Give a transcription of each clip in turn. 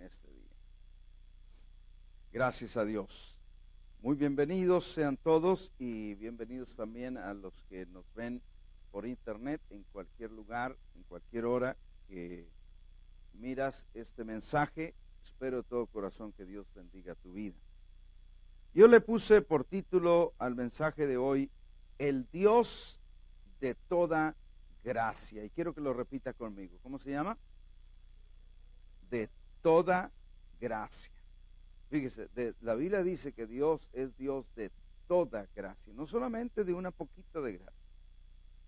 este día. Gracias a Dios. Muy bienvenidos sean todos y bienvenidos también a los que nos ven por internet en cualquier lugar, en cualquier hora que miras este mensaje. Espero de todo corazón que Dios bendiga tu vida. Yo le puse por título al mensaje de hoy, el Dios de toda gracia. Y quiero que lo repita conmigo. ¿Cómo se llama? De toda gracia. Fíjese, la Biblia dice que Dios es Dios de toda gracia. No solamente de una poquita de gracia.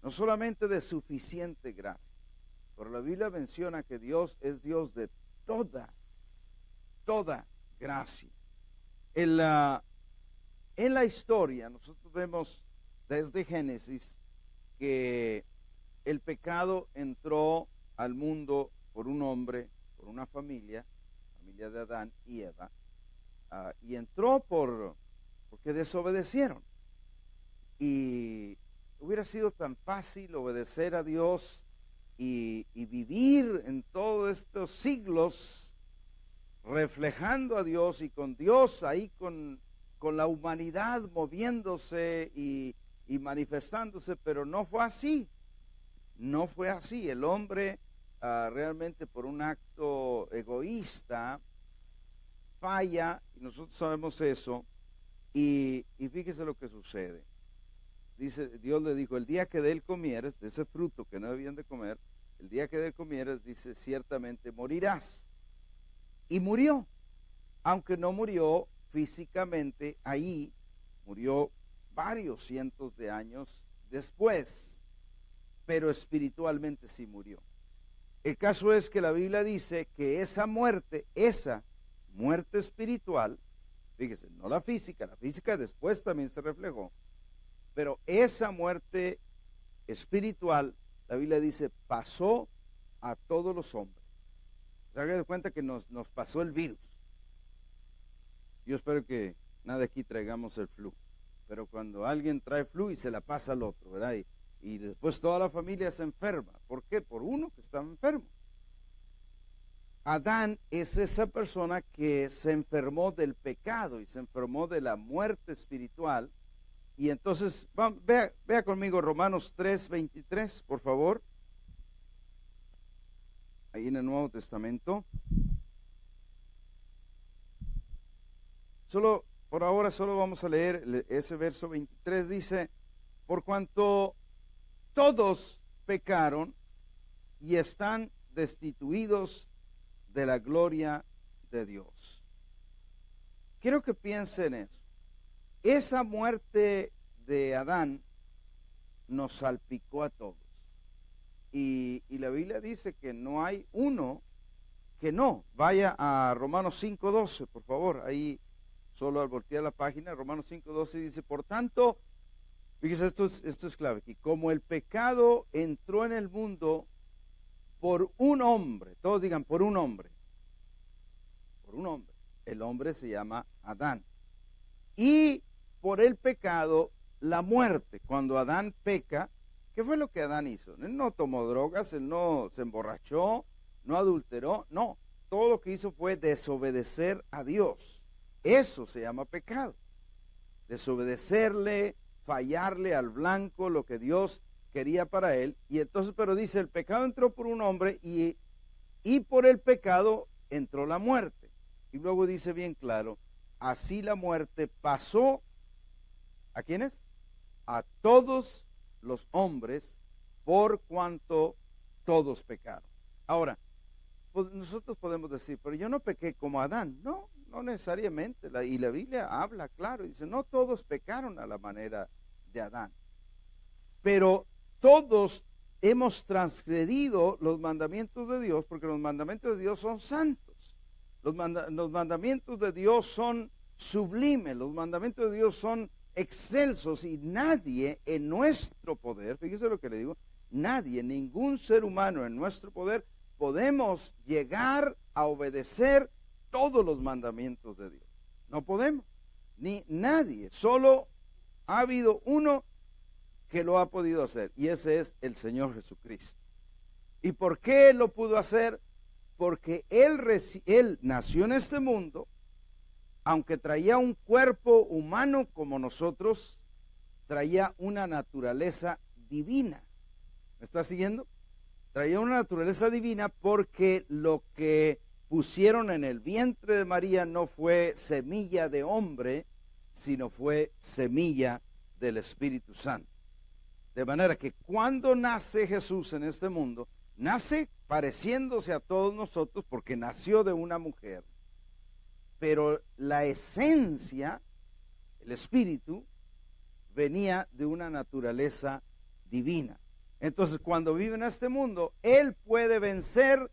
No solamente de suficiente gracia. Pero la Biblia menciona que Dios es Dios de toda gracia. En la historia nosotros vemos desde Génesis que el pecado entró al mundo por un hombre, por una familia de Adán y Eva, y entró porque desobedecieron. Y hubiera sido tan fácil obedecer a Dios y vivir en todos estos siglos reflejando a Dios y con Dios ahí con la humanidad moviéndose y manifestándose, pero no fue así. No fue así. El hombre realmente por un acto egoísta falla, y nosotros sabemos eso, y fíjese lo que sucede. Dice, Dios le dijo, el día que de él comieres, de ese fruto que no debían de comer, el día que de él comieres, dice, ciertamente morirás. Y murió, aunque no murió físicamente ahí, murió varios cientos de años después, pero espiritualmente sí murió. El caso es que la Biblia dice que esa muerte espiritual, fíjese, no la física después también se reflejó, pero esa muerte espiritual, la Biblia dice, pasó a todos los hombres. Se haga de cuenta que nos pasó el virus. Yo espero que nada aquí traigamos el flu, pero cuando alguien trae flu y se la pasa al otro, ¿verdad? Y después toda la familia se enferma. ¿Por qué? Por uno que estaba enfermo. Adán es esa persona que se enfermó del pecado y se enfermó de la muerte espiritual. Y entonces, vea conmigo Romanos 3:23, por favor. Ahí en el Nuevo Testamento. Por ahora solo vamos a leer ese verso 23. Dice, por cuanto todos pecaron y están destituidos de la gloria de Dios. Quiero que piensen en eso. Esa muerte de Adán nos salpicó a todos. Y la Biblia dice que no hay uno que no. Vaya a Romanos 5:12, por favor. Ahí, solo al voltear la página, Romanos 5:12 dice, por tanto, fíjese, esto es clave aquí, como el pecado entró en el mundo por un hombre, todos digan, por un hombre, el hombre se llama Adán, y por el pecado, la muerte. Cuando Adán peca, ¿qué fue lo que Adán hizo? Él no tomó drogas, él no se emborrachó, no adulteró, no, todo lo que hizo fue desobedecer a Dios. Eso se llama pecado, desobedecerle, fallarle al blanco lo que Dios quería para él. Y entonces, pero dice, el pecado entró por un hombre y por el pecado entró la muerte. Y luego dice bien claro, así la muerte pasó, ¿a quiénes? A todos los hombres, por cuanto todos pecaron. Ahora, pues nosotros podemos decir, pero yo no pequé como Adán. No necesariamente. Y la Biblia habla claro, dice, no todos pecaron a la manera de Adán, pero todos hemos transgredido los mandamientos de Dios, porque los mandamientos de Dios son santos, los mandamientos de Dios son sublimes, los mandamientos de Dios son excelsos, y nadie en nuestro poder, fíjese lo que le digo, nadie, ningún ser humano en nuestro poder podemos llegar a obedecer todos los mandamientos de Dios. No podemos, ni nadie, solo ha habido uno que lo ha podido hacer, y ese es el Señor Jesucristo. ¿Y por qué lo pudo hacer? porque él nació en este mundo, aunque traía un cuerpo humano como nosotros, traía una naturaleza divina. ¿Me está siguiendo? Traía una naturaleza divina porque lo que pusieron en el vientre de María no fue semilla de hombre, sino fue semilla del Espíritu Santo. De manera que cuando nace Jesús en este mundo, nace pareciéndose a todos nosotros porque nació de una mujer, pero la esencia, el Espíritu, venía de una naturaleza divina. Entonces, cuando vive en este mundo, Él puede vencer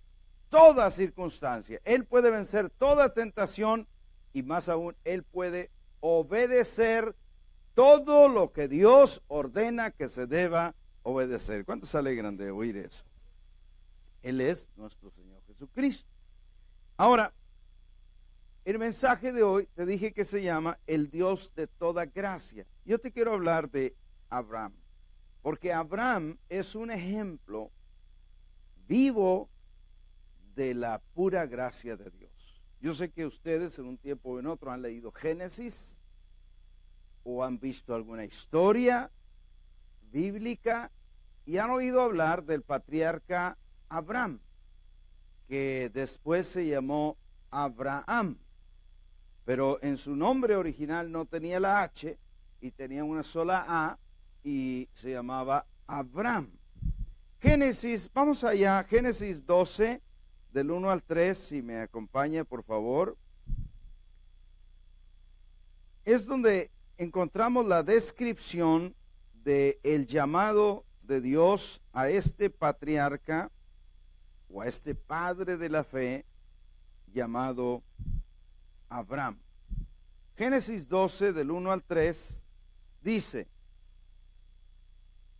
toda circunstancia, Él puede vencer toda tentación y más aún, Él puede obedecer todo lo que Dios ordena que se deba obedecer. ¿Cuántos se alegran de oír eso? Él es nuestro Señor Jesucristo. Ahora, el mensaje de hoy te dije que se llama el Dios de toda gracia. Yo te quiero hablar de Abraham, porque Abraham es un ejemplo vivo de la pura gracia de Dios. Yo sé que ustedes en un tiempo o en otro han leído Génesis o han visto alguna historia bíblica y han oído hablar del patriarca Abraham, que después se llamó Abraham, pero en su nombre original no tenía la H y tenía una sola A y se llamaba Abraham. Génesis, vamos allá, Génesis 12, del 1 al 3, si me acompaña por favor. Es donde encontramos la descripción del llamado de Dios a este patriarca o a este padre de la fe llamado Abraham. Génesis 12 del 1 al 3 dice: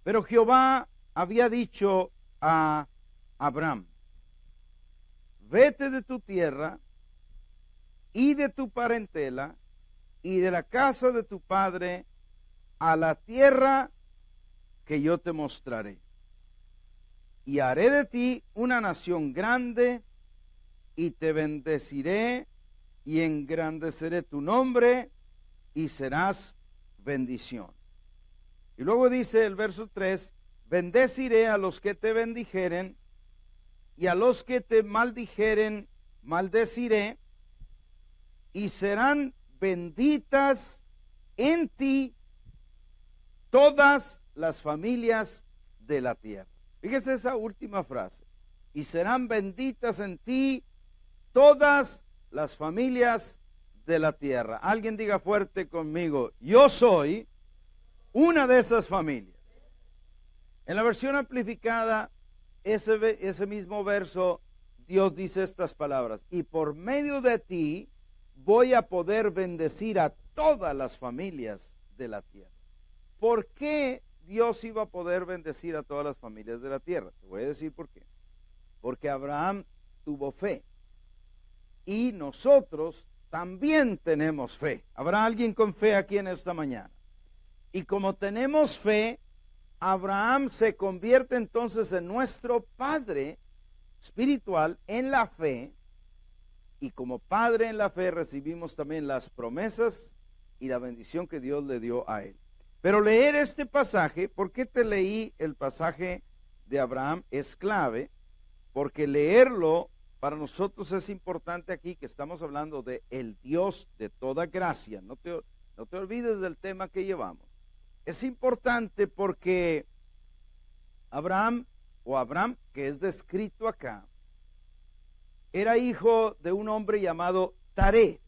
pero Jehová había dicho a Abraham: vete de tu tierra y de tu parentela y de la casa de tu padre a la tierra que yo te mostraré. Y haré de ti una nación grande y te bendeciré y engrandeceré tu nombre y serás bendición. Y luego dice el verso 3, bendeciré a los que te bendijeren y a los que te maldijeren maldeciré, y serán benditas en ti todas las familias de la tierra. Fíjese esa última frase. Y serán benditas en ti todas las familias de la tierra. Alguien diga fuerte conmigo: yo soy una de esas familias. En la versión amplificada, ese mismo verso, Dios dice estas palabras: y por medio de ti voy a poder bendecir a todas las familias de la tierra. ¿Por qué Dios iba a poder bendecir a todas las familias de la tierra? Te voy a decir por qué. Porque Abraham tuvo fe y nosotros también tenemos fe. ¿Habrá alguien con fe aquí en esta mañana? Y como tenemos fe, Abraham se convierte entonces en nuestro padre espiritual en la fe, y como padre en la fe recibimos también las promesas y la bendición que Dios le dio a él. Pero leer este pasaje, ¿por qué te leí el pasaje de Abraham? Es clave, porque leerlo para nosotros es importante aquí, que estamos hablando de el Dios de toda gracia. No te olvides del tema que llevamos. Es importante porque Abraham, que es descrito acá, era hijo de un hombre llamado Taré.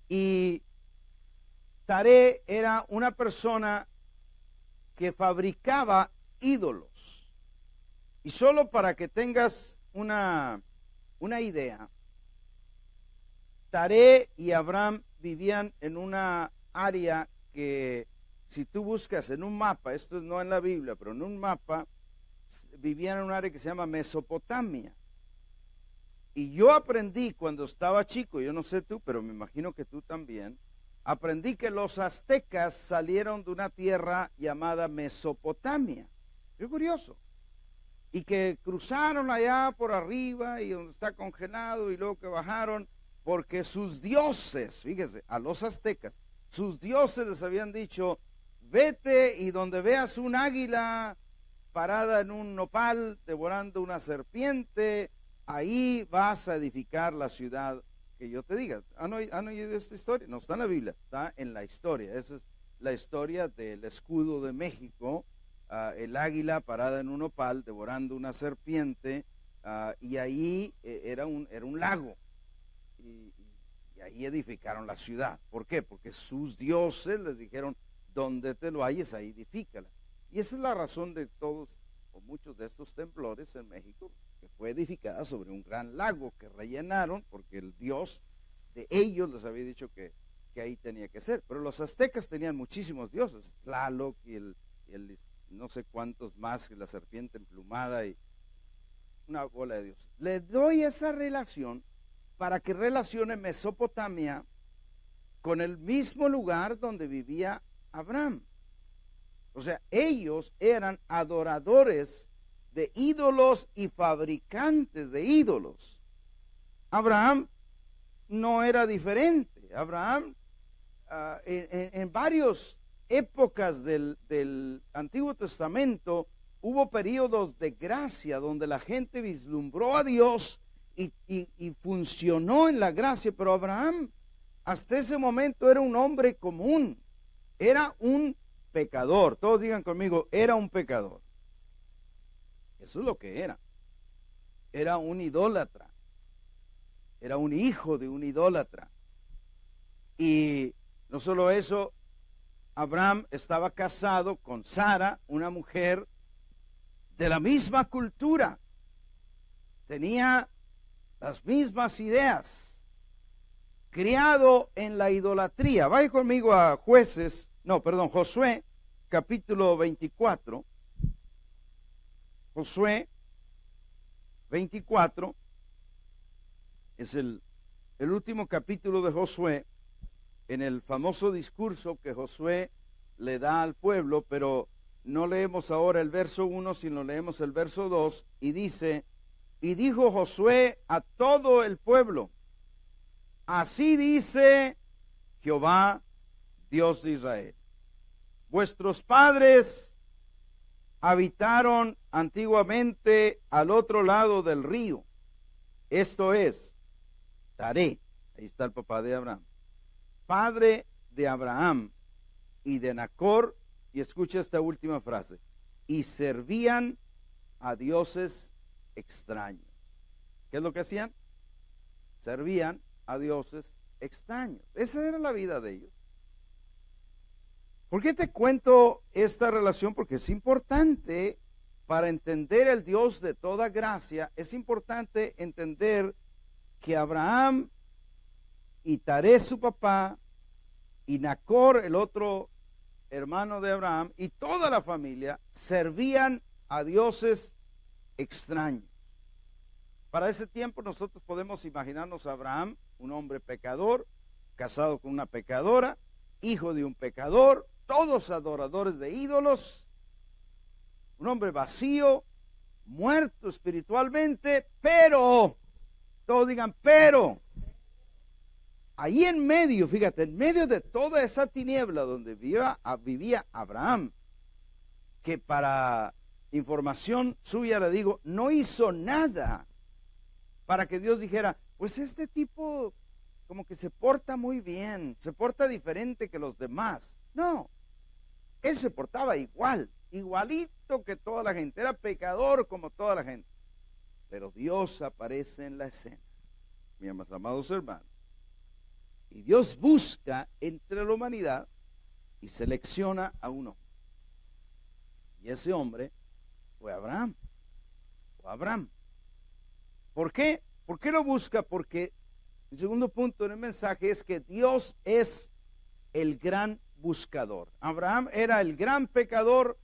Y Taré era una persona que fabricaba ídolos. Y solo para que tengas una idea, Taré y Abraham vivían en una área que, si tú buscas en un mapa, esto no en la Biblia, pero en un mapa, vivían en un área que se llama Mesopotamia. Y yo aprendí cuando estaba chico, yo no sé tú, pero me imagino que tú también, aprendí que los aztecas salieron de una tierra llamada Mesopotamia. Qué curioso. y que cruzaron allá por arriba y donde está congelado y luego que bajaron porque sus dioses, fíjese, a los aztecas, sus dioses les habían dicho, vete y donde veas un águila parada en un nopal devorando una serpiente, ahí vas a edificar la ciudad que yo te diga. ¿Han oído esta historia? No está en la Biblia, está en la historia. Esa es la historia del escudo de México, el águila parada en un nopal devorando una serpiente, y ahí era un lago, y ahí edificaron la ciudad. ¿Por qué? Porque sus dioses les dijeron, donde te lo halles, ahí edifícala. Y esa es la razón de todos o muchos de estos temblores en México, que fue edificada sobre un gran lago que rellenaron porque el dios de ellos les había dicho que ahí tenía que ser. Pero los aztecas tenían muchísimos dioses, Tlaloc y el no sé cuántos más, la serpiente emplumada y una bola de dioses. Le doy esa relación para que relacione Mesopotamia con el mismo lugar donde vivía Abraham. O sea, ellos eran adoradores de ídolos y fabricantes de ídolos. Abraham no era diferente. Abraham, en varias épocas del Antiguo Testamento, hubo periodos de gracia donde la gente vislumbró a Dios y funcionó en la gracia, pero Abraham hasta ese momento era un hombre común, era un pecador. Todos digan conmigo, era un pecador. Eso es lo que era. Era un idólatra. Era un hijo de un idólatra. Y no solo eso, Abraham estaba casado con Sara, una mujer de la misma cultura. Tenía las mismas ideas. Criado en la idolatría. Vaya conmigo a Josué, capítulo 24. Josué 24 es el último capítulo de Josué, en el famoso discurso que Josué le da al pueblo, pero no leemos ahora el verso 1, sino leemos el verso 2, y dice, y dijo Josué a todo el pueblo, así dice Jehová, Dios de Israel. Vuestros padres habitaron antiguamente al otro lado del río, esto es, Taré, ahí está el papá de Abraham, padre de Abraham y de Nacor, y escucha esta última frase, y servían a dioses extraños. ¿Qué es lo que hacían? Servían a dioses extraños. Esa era la vida de ellos. ¿Por qué te cuento esta relación? Porque es importante para entender el Dios de toda gracia, es importante entender que Abraham y Taré su papá y Nacor, el otro hermano de Abraham, y toda la familia servían a dioses extraños. Para ese tiempo nosotros podemos imaginarnos a Abraham, un hombre pecador, casado con una pecadora, hijo de un pecador, todos adoradores de ídolos, un hombre vacío, muerto espiritualmente, pero, todos digan, pero, ahí en medio, fíjate, en medio de toda esa tiniebla donde vivía Abraham, que para información suya le digo, no hizo nada para que Dios dijera, pues este tipo como que se porta muy bien, se porta diferente que los demás. No, él se portaba igual, igualito que toda la gente, era pecador como toda la gente. Pero Dios aparece en la escena, mis amados hermanos. Y Dios busca entre la humanidad y selecciona a un hombre. Y ese hombre fue Abraham. ¿Por qué? ¿Por qué lo busca? Porque el segundo punto en el mensaje es que Dios es el gran buscador. Abraham era el gran pecador,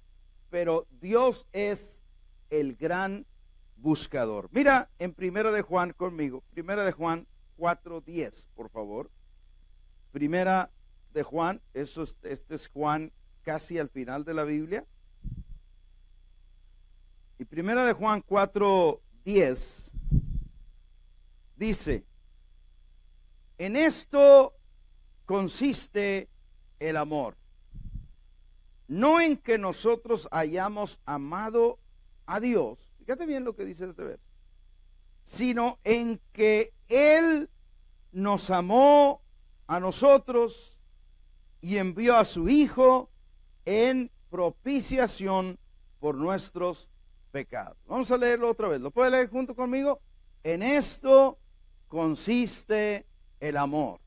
pero Dios es el gran buscador. Mira en Primera de Juan conmigo, Primera de Juan 4:10, por favor. Primera de Juan, este es Juan casi al final de la Biblia. Y primera de Juan 4:10 dice, en esto consiste el amor, no en que nosotros hayamos amado a Dios, fíjate bien lo que dice este verso, sino en que Él nos amó a nosotros y envió a su Hijo en propiciación por nuestros pecados. Vamos a leerlo otra vez. ¿Lo puede leer junto conmigo? En esto consiste el amor,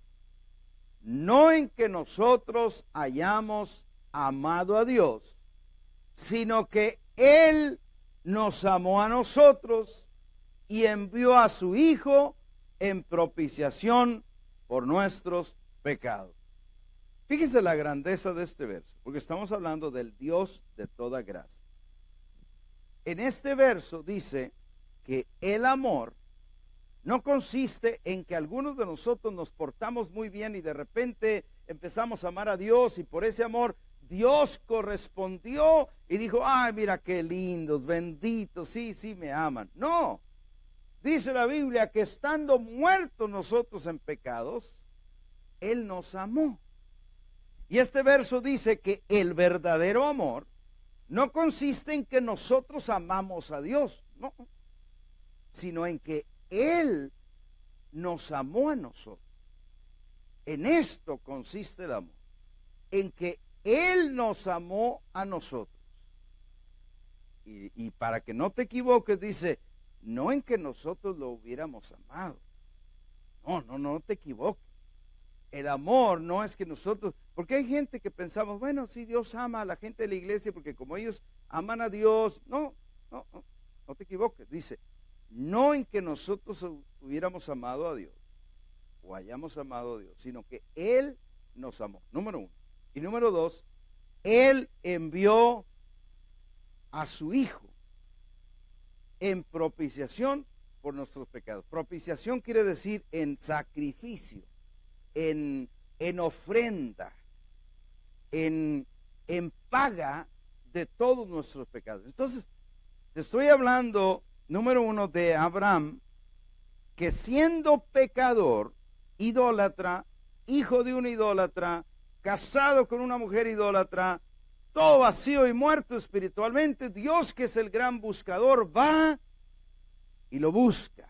no en que nosotros hayamos amado a Dios, sino que Él nos amó a nosotros y envió a su Hijo en propiciación por nuestros pecados. Fíjese la grandeza de este verso, porque estamos hablando del Dios de toda gracia. En este verso dice que el amor no consiste en que algunos de nosotros nos portamos muy bien y de repente empezamos a amar a Dios y por ese amor Dios correspondió y dijo, ay, mira qué lindos, benditos, sí, sí me aman. No, dice la Biblia que estando muertos nosotros en pecados, Él nos amó. Y este verso dice que el verdadero amor no consiste en que nosotros amamos a Dios, no, sino en que Él nos amó a nosotros. En esto consiste el amor, en que Él nos amó a nosotros. Y para que no te equivoques, dice, no en que nosotros lo hubiéramos amado. No te equivoques. El amor no es que nosotros, porque hay gente que pensamos, bueno, sí, Dios ama a la gente de la iglesia, porque como ellos aman a Dios, no te equivoques. Dice, no en que nosotros hubiéramos amado a Dios, o hayamos amado a Dios, sino que Él nos amó, número uno. Y número dos, Él envió a su Hijo en propiciación por nuestros pecados. Propiciación quiere decir en sacrificio, en ofrenda, en paga de todos nuestros pecados. Entonces, te estoy hablando, número uno, de Abraham, que siendo pecador, idólatra, hijo de un idólatra, casado con una mujer idólatra, todo vacío y muerto espiritualmente, Dios, que es el gran buscador, va y lo busca.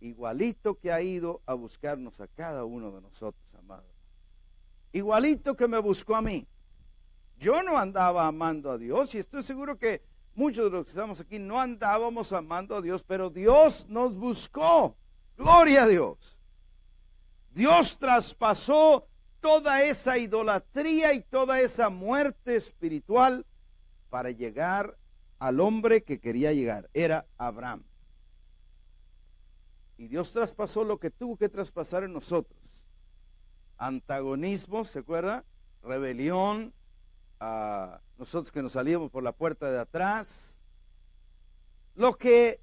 Igualito que ha ido a buscarnos a cada uno de nosotros, amados. Igualito que me buscó a mí. Yo no andaba amando a Dios y estoy seguro que muchos de los que estamos aquí no andábamos amando a Dios, pero Dios nos buscó. Gloria a Dios. Dios traspasó toda esa idolatría y toda esa muerte espiritual para llegar al hombre que quería llegar. Era Abraham. Y Dios traspasó lo que tuvo que traspasar en nosotros. Antagonismo, ¿se acuerda? Rebelión, nosotros que nos salíamos por la puerta de atrás. Lo que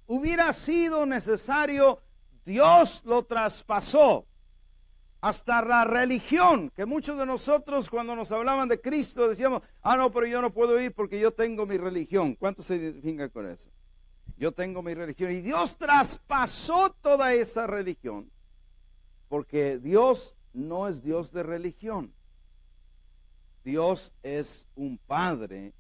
hubiera sido necesario, Dios lo traspasó. Hasta la religión, que muchos de nosotros cuando nos hablaban de Cristo decíamos, no, pero yo no puedo ir porque yo tengo mi religión. ¿Cuántos se identifican con eso? Yo tengo mi religión. Y Dios traspasó toda esa religión, porque Dios no es Dios de religión. Dios es un Padre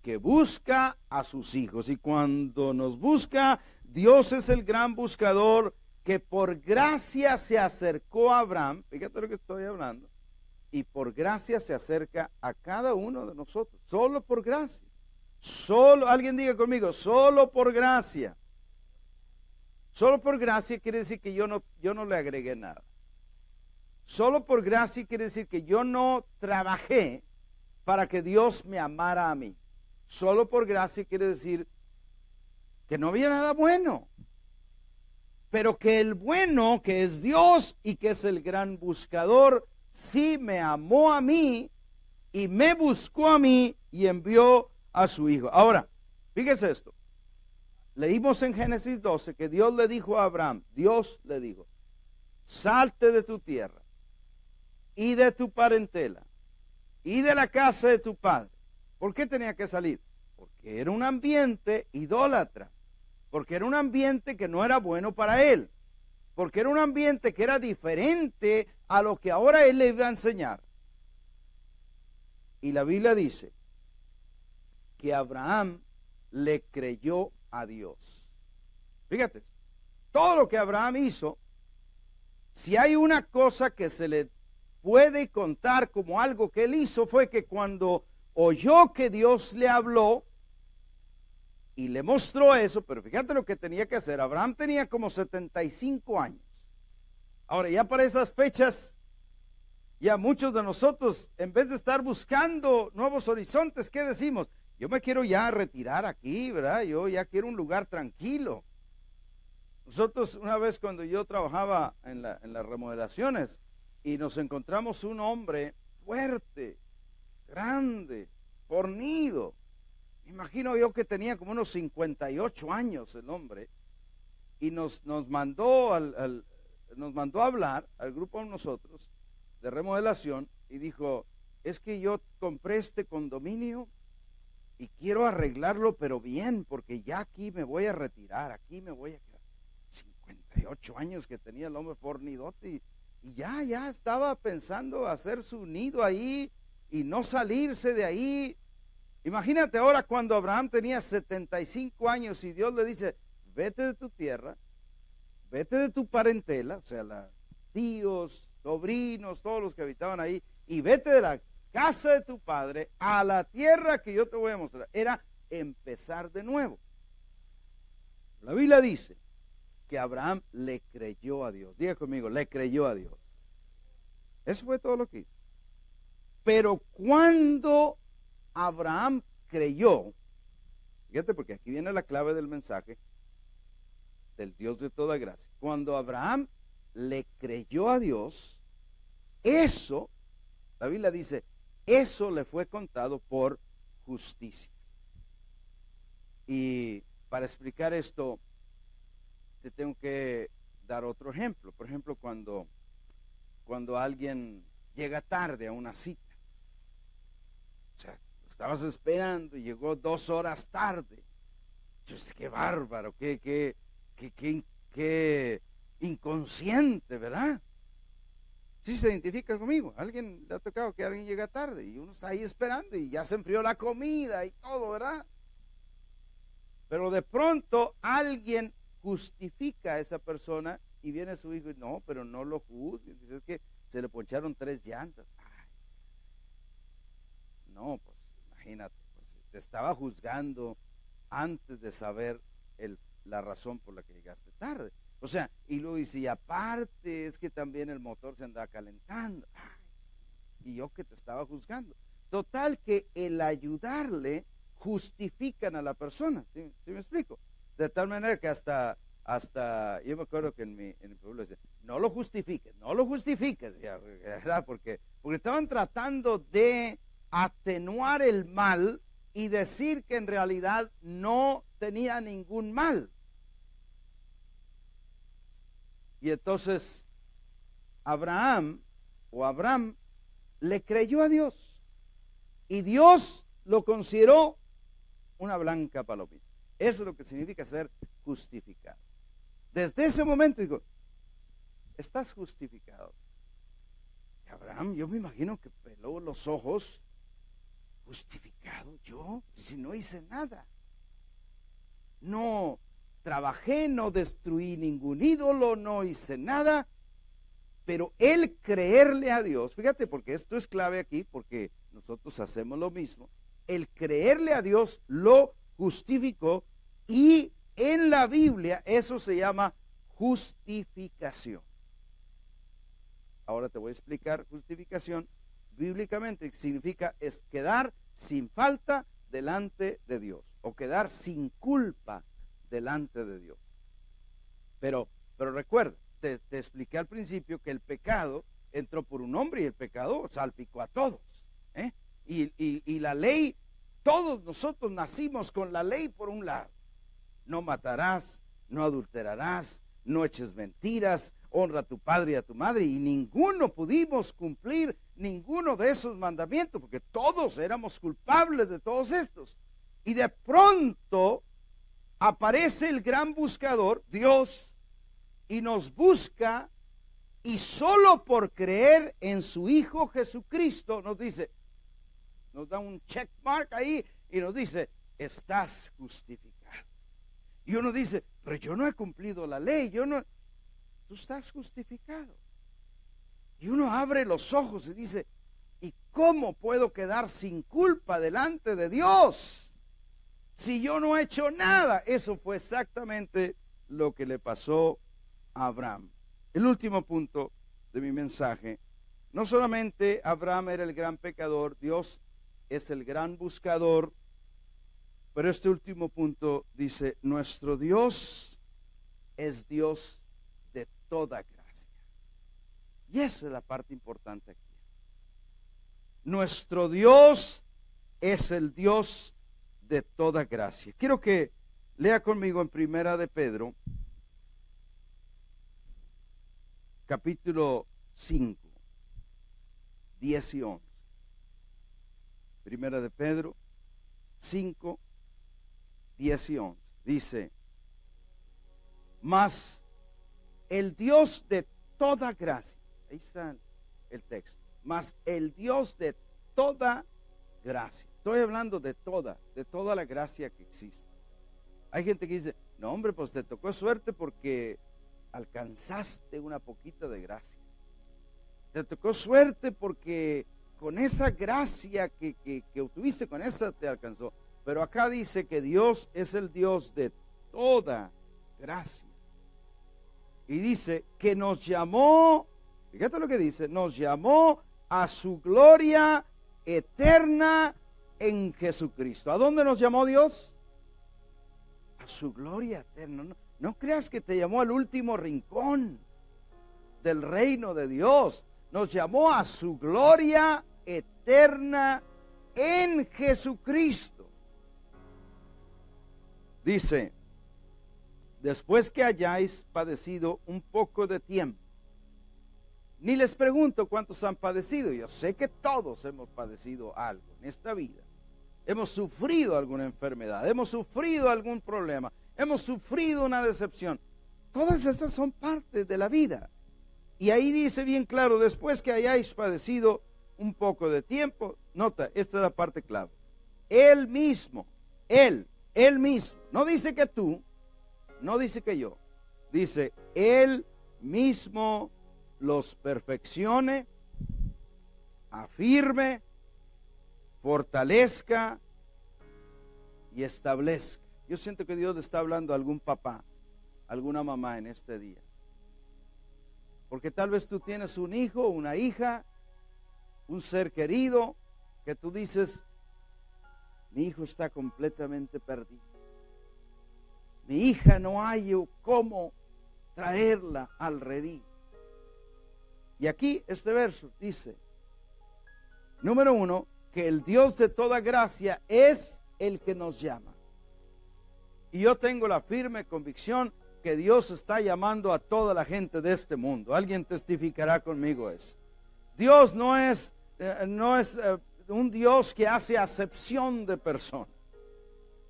que busca a sus hijos. Y cuando nos busca, Dios es el gran buscador que por gracia se acercó a Abraham. Fíjate lo que estoy hablando. Y por gracia se acerca a cada uno de nosotros. Solo por gracia. Solo, alguien diga conmigo, solo por gracia. Solo por gracia quiere decir que yo no le agregué nada. Solo por gracia quiere decir que yo no trabajé para que Dios me amara a mí. Solo por gracia quiere decir que no había nada bueno, pero que el bueno, que es Dios y que es el gran buscador, sí me amó a mí y me buscó a mí y envió a su Hijo. Ahora, fíjese esto. Leímos en Génesis 12 que Dios le dijo a Abraham, Dios le dijo, salte de tu tierra y de tu parentela y de la casa de tu padre. ¿Por qué tenía que salir? Porque era un ambiente idólatra, porque era un ambiente que no era bueno para él, porque era un ambiente que era diferente a lo que ahora él le iba a enseñar. Y la Biblia dice que Abraham le creyó a Dios. Fíjate, todo lo que Abraham hizo, si hay una cosa que se le puede contar como algo que él hizo, fue que cuando oyó que Dios le habló y le mostró eso, pero fíjate lo que tenía que hacer. Abraham tenía como 75 años. Ahora, ya para esas fechas, ya muchos de nosotros, en vez de estar buscando nuevos horizontes, ¿qué decimos? Yo me quiero ya retirar aquí, ¿verdad? Yo ya quiero un lugar tranquilo. Nosotros, una vez cuando yo trabajaba en las remodelaciones, y nos encontramos un hombre fuerte, grande, fornido. Imagino yo que tenía como unos 58 años el hombre, y nos mandó a hablar al grupo de nosotros de remodelación, y dijo: es que yo compré este condominio y quiero arreglarlo, pero bien, porque ya aquí me voy a retirar, aquí me voy a quedar. 58 años que tenía el hombre fornidote, y ya estaba pensando hacer su nido ahí y no salirse de ahí. Imagínate ahora cuando Abraham tenía 75 años y Dios le dice: vete de tu tierra, vete de tu parentela, o sea, tíos, sobrinos, todos los que habitaban ahí, y vete de la casa de tu padre a la tierra que yo te voy a mostrar. Era empezar de nuevo. La Biblia dice que Abraham le creyó a Dios. Diga conmigo, le creyó a Dios. Eso fue todo lo que hizo. Pero cuando Abraham creyó, fíjate, porque aquí viene la clave del mensaje del Dios de toda gracia. Cuando Abraham le creyó a Dios, eso, la Biblia dice, eso le fue contado por justicia. Y para explicar esto, te tengo que dar otro ejemplo. Por ejemplo, cuando alguien llega tarde a una cita, o sea, estabas esperando y llegó 2 horas tarde. Entonces, qué bárbaro, qué inconsciente, ¿verdad? ¿Sí se identifica conmigo? ¿Alguien le ha tocado que alguien llega tarde y uno está ahí esperando y ya se enfrió la comida y todo, ¿verdad? Pero de pronto alguien justifica a esa persona y viene su hijo y no, pero no lo juzgue. Dice: es que se le poncharon 3 llantas. Ay, no, pues imagínate, pues, te estaba juzgando antes de saber la razón por la que llegaste tarde. O sea, y luego dice: y aparte es que también el motor se andaba calentando. Ay, y yo que te estaba juzgando. Total que el ayudarle justifican a la persona. ¿Sí me explico? De tal manera que hasta yo me acuerdo que en mi pueblo decía: no lo justifiques, ¿verdad? Porque estaban tratando de atenuar el mal y decir que en realidad no tenía ningún mal. Y entonces Abraham le creyó a Dios y Dios lo consideró una blanca palomita. Eso es lo que significa ser justificado. Desde ese momento digo: estás justificado. Y Abraham, yo me imagino que peló los ojos. ¿Justificado yo? Si no hice nada. No trabajé, no destruí ningún ídolo, no hice nada. Pero el creerle a Dios, fíjate, porque esto es clave aquí, porque nosotros hacemos lo mismo. El creerle a Dios lo justificó, y en la Biblia eso se llama justificación. Ahora te voy a explicar justificación bíblicamente. Significa es quedar sin falta delante de Dios, o quedar sin culpa delante de Dios. Pero recuerda, te expliqué al principio que el pecado entró por un hombre y el pecado salpicó a todos, ¿eh? Y la ley, todos nosotros nacimos con la ley por un lado. No matarás, no adulterarás, no eches mentiras, honra a tu padre y a tu madre. Y ninguno pudimos cumplir ninguno de esos mandamientos, porque todos éramos culpables de todos estos. Y de pronto aparece el gran buscador, Dios, y nos busca, y solo por creer en su Hijo Jesucristo nos dice, nos da un check mark ahí y nos dice, estás justificado. Y uno dice, pero yo no he cumplido la ley, tú estás justificado. Y uno abre los ojos y dice, ¿y cómo puedo quedar sin culpa delante de Dios si yo no he hecho nada? Eso fue exactamente lo que le pasó a Abraham. El último punto de mi mensaje, no solamente Abraham era el gran pecador, Dios es el gran buscador, pero este último punto dice, nuestro Dios es Dios de toda gracia. Y esa es la parte importante aquí. Nuestro Dios es el Dios de toda gracia. Quiero que lea conmigo en Primera de Pedro, capítulo 5, 10 y 11. Primera de Pedro 5, 10 y 11. Dice, mas el Dios de toda gracia, ahí está el texto, mas el Dios de toda gracia. Estoy hablando de toda la gracia que existe. Hay gente que dice, no hombre, pues te tocó suerte porque alcanzaste una poquita de gracia. Te tocó suerte porque con esa gracia que obtuviste, con esa te alcanzó. Pero acá dice que Dios es el Dios de toda gracia. Y dice que nos llamó, fíjate lo que dice, nos llamó a su gloria eterna en Jesucristo. ¿A dónde nos llamó Dios? A su gloria eterna. No creas que te llamó al último rincón del reino de Dios. Nos llamó a su gloria eterna en Jesucristo. Dice, después que hayáis padecido un poco de tiempo. Ni les pregunto cuántos han padecido. Yo sé que todos hemos padecido algo en esta vida. Hemos sufrido alguna enfermedad, hemos sufrido algún problema, hemos sufrido una decepción. Todas esas son partes de la vida. Y ahí dice bien claro, después que hayáis padecido un poco de tiempo, nota, esta es la parte clave. Él mismo, él mismo, no dice que tú, no dice que yo, dice él mismo los perfeccione, afirme, fortalezca y establezca. Yo siento que Dios le está hablando a algún papá, alguna mamá en este día. Porque tal vez tú tienes un hijo, una hija, un ser querido, que tú dices, mi hijo está completamente perdido. Mi hija no hay cómo traerla al redil. Y aquí este verso dice, número 1, que el Dios de toda gracia es el que nos llama. Y yo tengo la firme convicción que Dios está llamando a toda la gente de este mundo. Alguien testificará conmigo eso. Dios no es un Dios que hace acepción de personas.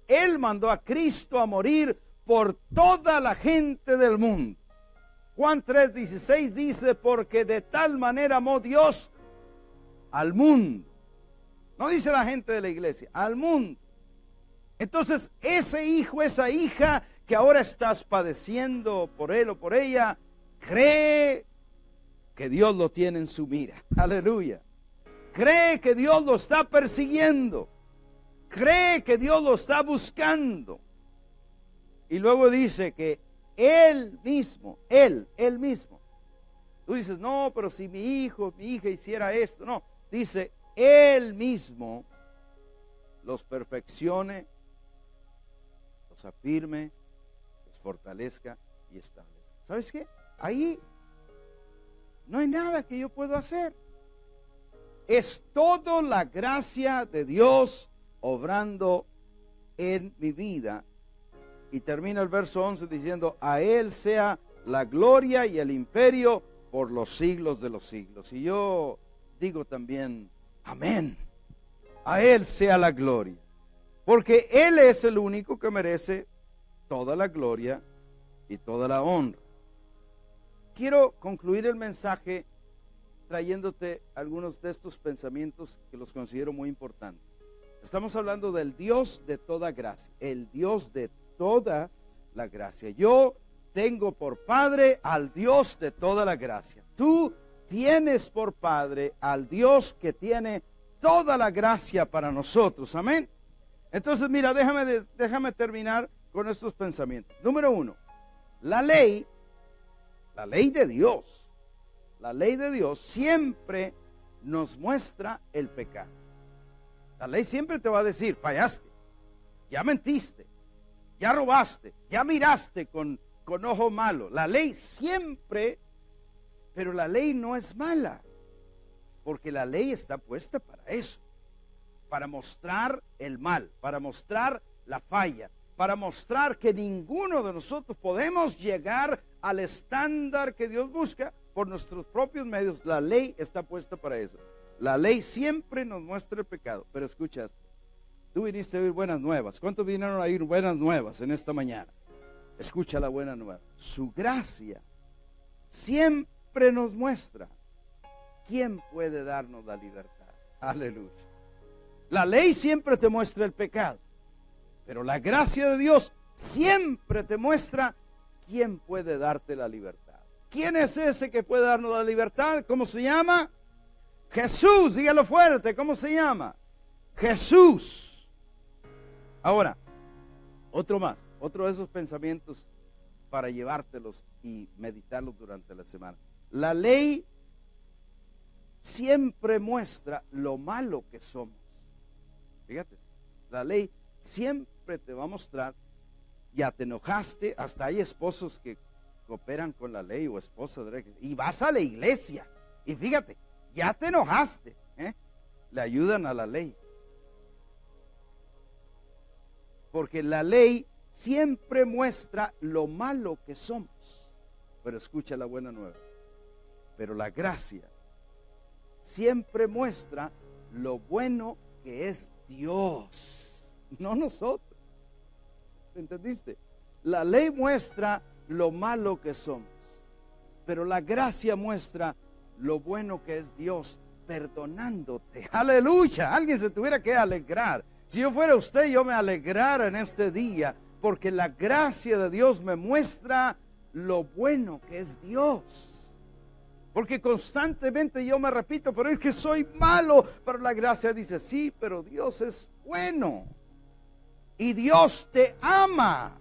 Él mandó a Cristo a morir por toda la gente del mundo. Juan 3:16 dice, porque de tal manera amó Dios al mundo. No dice la gente de la iglesia, al mundo. Entonces, ese hijo, esa hija que ahora estás padeciendo por él o por ella, cree que Dios lo tiene en su mira. Aleluya. Cree que Dios lo está persiguiendo. Cree que Dios lo está buscando. Y luego dice que Él mismo, Él mismo. Tú dices, no, pero si mi hijo, mi hija hiciera esto. No, dice, Él mismo los perfeccione, los afirme, los fortalezca y establezca. ¿Sabes qué? Ahí no hay nada que yo pueda hacer. Es toda la gracia de Dios obrando en mi vida. Y termina el verso 11 diciendo, a Él sea la gloria y el imperio por los siglos de los siglos. Y yo digo también, amén. A Él sea la gloria. porque Él es el único que merece toda la gloria y toda la honra. Quiero concluir el mensaje trayéndote algunos de estos pensamientos que los considero muy importantes. Estamos hablando del Dios de toda gracia, el Dios de toda la gracia. Yo tengo por Padre al Dios de toda la gracia. Tú tienes por Padre al Dios que tiene toda la gracia para nosotros. Amén. Entonces, mira, déjame terminar con estos pensamientos. Número uno, la ley de Dios, siempre nos muestra el pecado. La ley siempre te va a decir, fallaste, ya mentiste, ya robaste, ya miraste con ojo malo. La ley siempre, pero la ley no es mala, porque la ley está puesta para eso, para mostrar el mal, para mostrar la falla, para mostrar que ninguno de nosotros podemos llegar al estándar que Dios busca por nuestros propios medios. La ley está puesta para eso. La ley siempre nos muestra el pecado. Pero escucha esto. Tú viniste a oír buenas nuevas. ¿Cuántos vinieron a oír buenas nuevas en esta mañana? Escucha la buena nueva. Su gracia siempre nos muestra quién puede darnos la libertad. Aleluya. La ley siempre te muestra el pecado, pero la gracia de Dios siempre te muestra quién puede darte la libertad. ¿Quién es ese que puede darnos la libertad? ¿Cómo se llama? Jesús. Dígalo fuerte. ¿Cómo se llama? Jesús. Ahora, otro de esos pensamientos para llevártelos y meditarlos durante la semana. La ley siempre muestra lo malo que somos. Fíjate, la ley siempre te va a mostrar, ya te enojaste, hasta hay esposos que cooperan con la ley o esposas, y vas a la iglesia, y fíjate, ya te enojaste, le ayudan a la ley. Porque la ley siempre muestra lo malo que somos. Pero escucha la buena nueva. Pero la gracia siempre muestra lo bueno que es Dios, no nosotros. ¿Entendiste? La ley muestra lo malo que somos, pero la gracia muestra lo bueno que es Dios perdonándote. Aleluya. Alguien se tuviera que alegrar. Si yo fuera usted, yo me alegrara en este día, porque la gracia de Dios me muestra lo bueno que es Dios. Porque constantemente yo me repito, pero es que soy malo. Pero la gracia dice, sí, pero Dios es bueno. Y Dios te ama.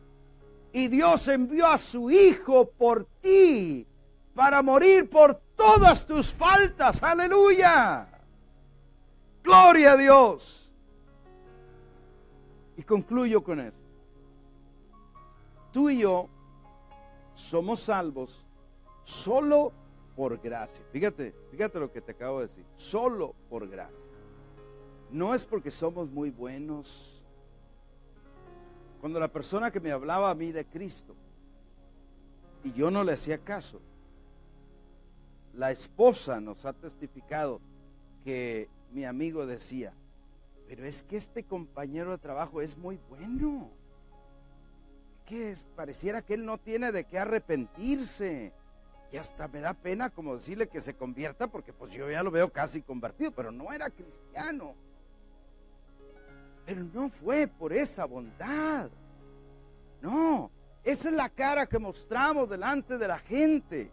Y Dios envió a su Hijo por ti, para morir por todas tus faltas. Aleluya. Gloria a Dios. Y concluyo con esto. Tú y yo somos salvos solo por gracia. Fíjate lo que te acabo de decir. Solo por gracia. No es porque somos muy buenos. Cuando la persona que me hablaba a mí de Cristo y yo no le hacía caso, la esposa nos ha testificado que mi amigo decía, pero es que este compañero de trabajo es muy bueno. Que pareciera que él no tiene de qué arrepentirse. Y hasta me da pena como decirle que se convierta, porque pues yo ya lo veo casi convertido, pero no era cristiano. Pero no fue por esa bondad. No, esa es la cara que mostramos delante de la gente.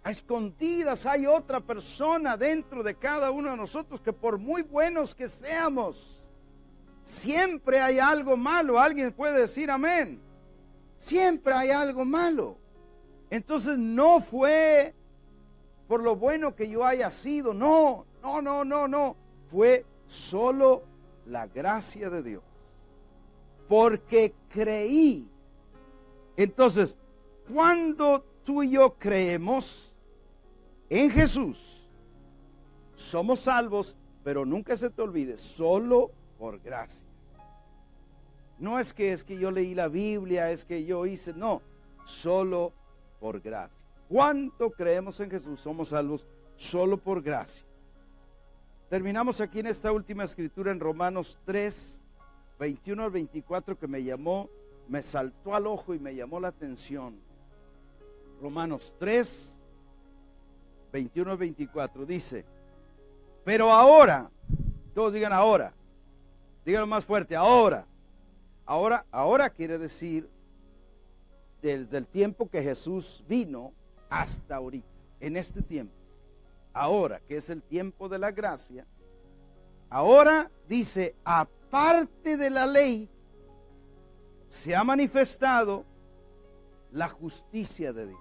A escondidas hay otra persona dentro de cada uno de nosotros que por muy buenos que seamos, siempre hay algo malo. Alguien puede decir amén. Siempre hay algo malo. Entonces no fue por lo bueno que yo haya sido. No. Fue solo la gracia de Dios. Porque creí. Entonces, cuando tú y yo creemos en Jesús, somos salvos, pero nunca se te olvide, solo por gracia. No es que yo leí la Biblia, es que yo hice, no, solo por gracia. ¿Cuánto creemos en Jesús? Somos salvos solo por gracia. Terminamos aquí en esta última escritura en Romanos 3, 21 al 24 que me saltó al ojo y me llamó la atención. Romanos 3, 21 al 24 dice: pero ahora, todos digan ahora, díganlo más fuerte, ahora. Ahora quiere decir desde el tiempo que Jesús vino hasta ahorita, en este tiempo. Ahora, que es el tiempo de la gracia, ahora dice, aparte de la ley, se ha manifestado la justicia de Dios.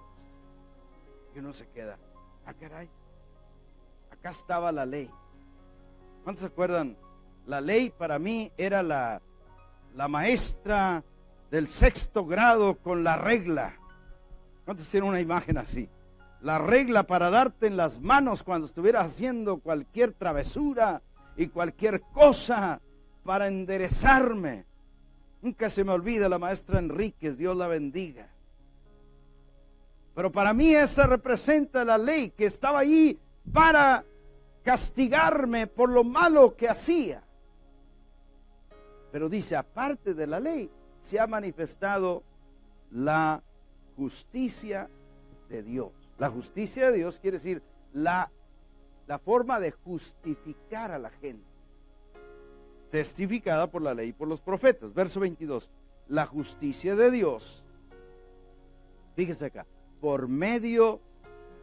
Y uno se queda, caray, acá estaba la ley. ¿Cuántos se acuerdan? La ley para mí era la maestra del 6º grado con la regla. ¿Cuántos tienen una imagen así? La regla para darte en las manos cuando estuvieras haciendo cualquier travesura y cualquier cosa para enderezarme. Nunca se me olvida la maestra Enríquez, Dios la bendiga. Pero para mí esa representa la ley que estaba ahí para castigarme por lo malo que hacía. Pero dice, aparte de la ley, se ha manifestado la justicia de Dios. La justicia de Dios quiere decir la forma de justificar a la gente, testificada por la ley y por los profetas. Verso 22, la justicia de Dios, fíjese acá, por medio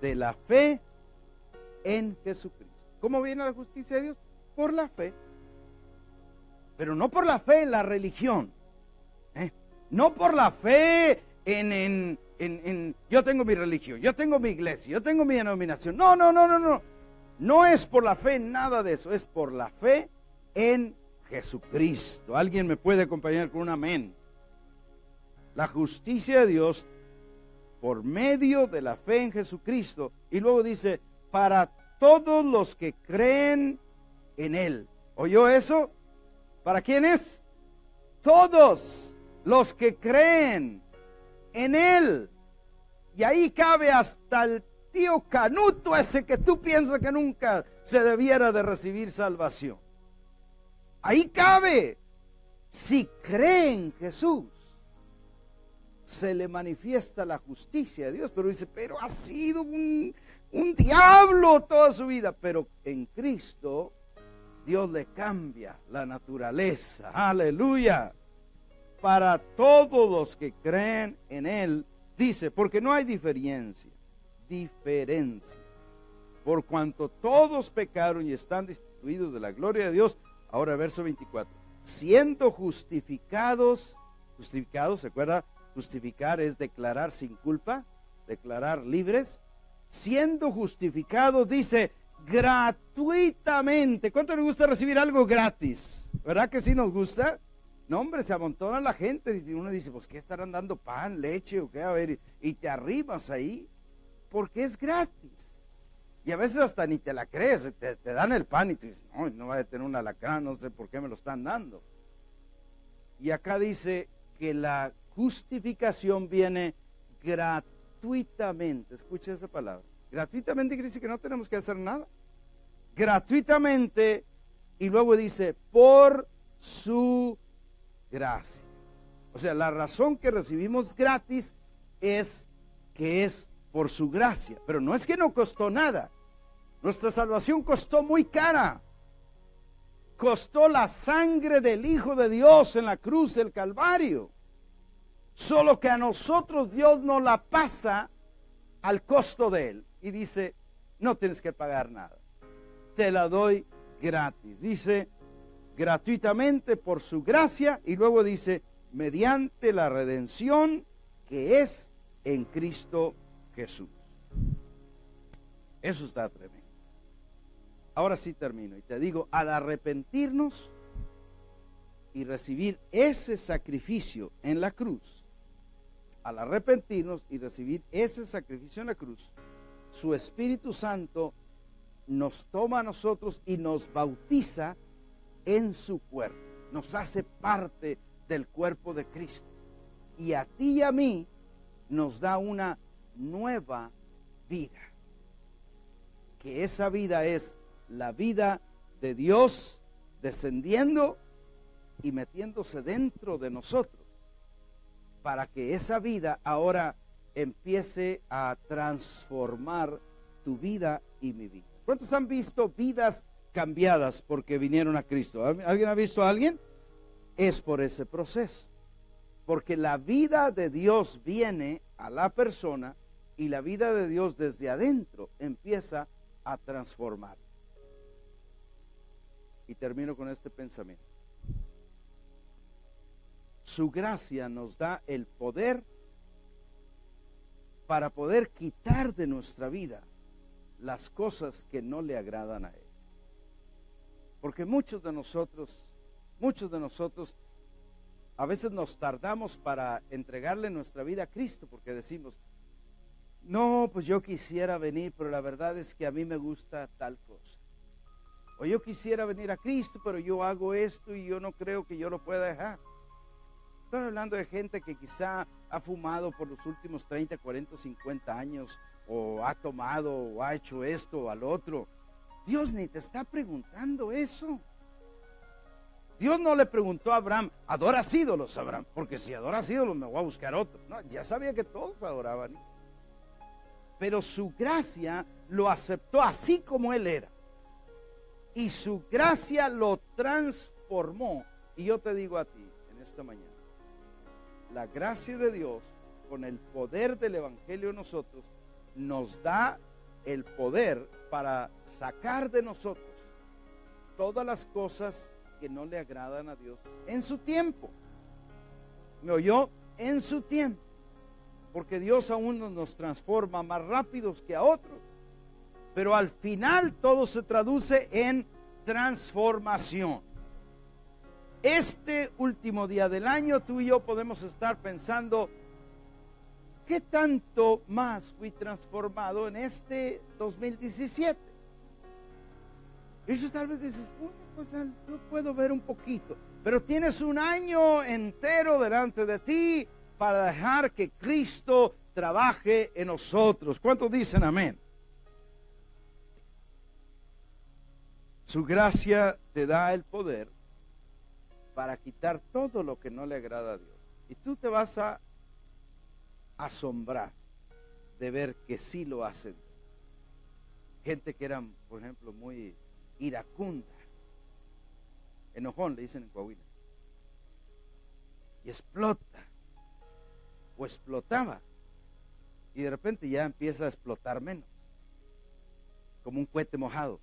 de la fe en Jesucristo. ¿Cómo viene la justicia de Dios? Por la fe. Pero no por la fe en la religión, no por la fe en yo tengo mi religión, yo tengo mi iglesia, yo tengo mi denominación. No. No es por la fe en nada de eso, es por la fe en Jesucristo. ¿Alguien me puede acompañar con un amén? La justicia de Dios por medio de la fe en Jesucristo. Y luego dice, para todos los que creen en Él. ¿Oyó eso? ¿Para quiénes? Todos los que creen en Él. Y ahí cabe hasta el tío Canuto ese que tú piensas que nunca se debiera de recibir salvación. Ahí cabe. Si cree en Jesús, se le manifiesta la justicia de Dios. Pero dice, pero ha sido un diablo toda su vida. Pero en Cristo Dios le cambia la naturaleza. Aleluya. Para todos los que creen en Él, dice, porque no hay diferencia. Por cuanto todos pecaron y están destituidos de la gloria de Dios. Ahora verso 24. Siendo justificados, ¿se acuerda? Justificar es declarar sin culpa, declarar libres. Siendo justificados, dice, gratuitamente. ¿Cuánto les gusta recibir algo gratis? ¿Verdad que sí nos gusta? No, hombre, se amontona la gente y uno dice, pues, ¿qué estarán dando? ¿Pan, leche o qué? A ver, y te arrimas ahí, porque es gratis. Y a veces hasta ni te la crees, te dan el pan y te dices, no va a tener un alacrán, no sé por qué me lo están dando. Y acá dice que la justificación viene gratuitamente. Escucha esa palabra. Gratuitamente quiere decir que no tenemos que hacer nada. Gratuitamente, y luego dice, por su gracia. O sea, la razón que recibimos gratis es que es por su gracia. Pero no es que no costó nada. Nuestra salvación costó muy cara. Costó la sangre del Hijo de Dios en la cruz del Calvario. Solo que a nosotros Dios nos la pasa al costo de Él. Y dice, no tienes que pagar nada. Te la doy gratis. Dice, gratuitamente por su gracia. Y luego dice, mediante la redención que es en Cristo Jesús. Eso está tremendo. Ahora sí termino y te digo, al arrepentirnos y recibir ese sacrificio en la cruz, al arrepentirnos y recibir ese sacrificio en la cruz, su Espíritu Santo nos toma a nosotros y nos bautiza en su cuerpo, nos hace parte del cuerpo de Cristo, y a ti y a mí nos da una nueva vida, que esa vida es la vida de Dios descendiendo y metiéndose dentro de nosotros para que esa vida ahora empiece a transformar tu vida y mi vida. ¿Cuántos han visto vidas cambiadas porque vinieron a Cristo? ¿Alguien ha visto a alguien? Es por ese proceso. Porque la vida de Dios viene a la persona y la vida de Dios desde adentro empieza a transformar. Y termino con este pensamiento. Su gracia nos da el poder para poder quitar de nuestra vida las cosas que no le agradan a Él. Porque muchos de nosotros a veces nos tardamos para entregarle nuestra vida a Cristo porque decimos, no, pues yo quisiera venir, pero la verdad es que a mí me gusta tal cosa. O yo quisiera venir a Cristo, pero yo hago esto y yo no creo que yo lo pueda dejar. Estoy hablando de gente que quizá ha fumado por los últimos 30, 40, 50 años, o ha tomado, o ha hecho esto o al otro. Dios ni te está preguntando eso. Dios no le preguntó a Abraham, ¿adoras ídolos, Abraham? Porque si adoras ídolos me voy a buscar otro. No, ya sabía que todos adoraban. Pero su gracia lo aceptó así como él era. Y su gracia lo transformó. Y yo te digo a ti en esta mañana, la gracia de Dios con el poder del Evangelio en nosotros nos da el poder para sacar de nosotros todas las cosas que no le agradan a Dios en su tiempo. ¿Me oyó? En su tiempo. Porque Dios a unos nos transforma más rápidos que a otros. Pero al final todo se traduce en transformación. Este último día del año tú y yo podemos estar pensando, ¿qué tanto más fui transformado en este 2017? Y eso tal vez dices, pues yo puedo ver un poquito, pero tienes un año entero delante de ti para dejar que Cristo trabaje en nosotros. ¿Cuántos dicen amén? Su gracia te da el poder para quitar todo lo que no le agrada a Dios. Y tú te vas a asombrar de ver que sí lo hacen. Gente que eran, por ejemplo, muy iracunda, enojón le dicen en Coahuila, y explota o explotaba, y de repente ya empieza a explotar menos, como un cohete mojado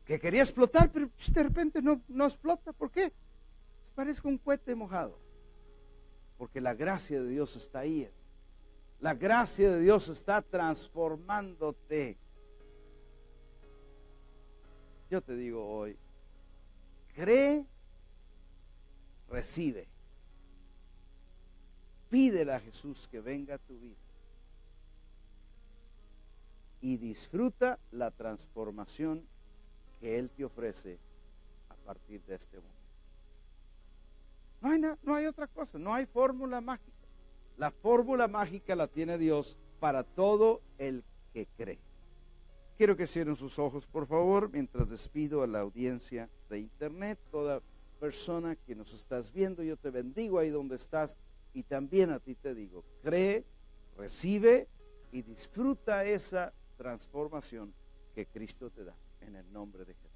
que quería explotar, pero de repente no explota. ¿Por qué? Parece un cohete mojado, porque la gracia de Dios está ahí. La gracia de Dios está transformándote. Yo te digo hoy, cree, recibe. Pídele a Jesús que venga a tu vida y disfruta la transformación que Él te ofrece a partir de este momento. No hay otra cosa, no hay fórmula mágica. La fórmula mágica la tiene Dios para todo el que cree. Quiero que cierren sus ojos, por favor, mientras despido a la audiencia de internet. Toda persona que nos estás viendo, yo te bendigo ahí donde estás, y también a ti te digo, cree, recibe y disfruta esa transformación que Cristo te da, en el nombre de Jesús.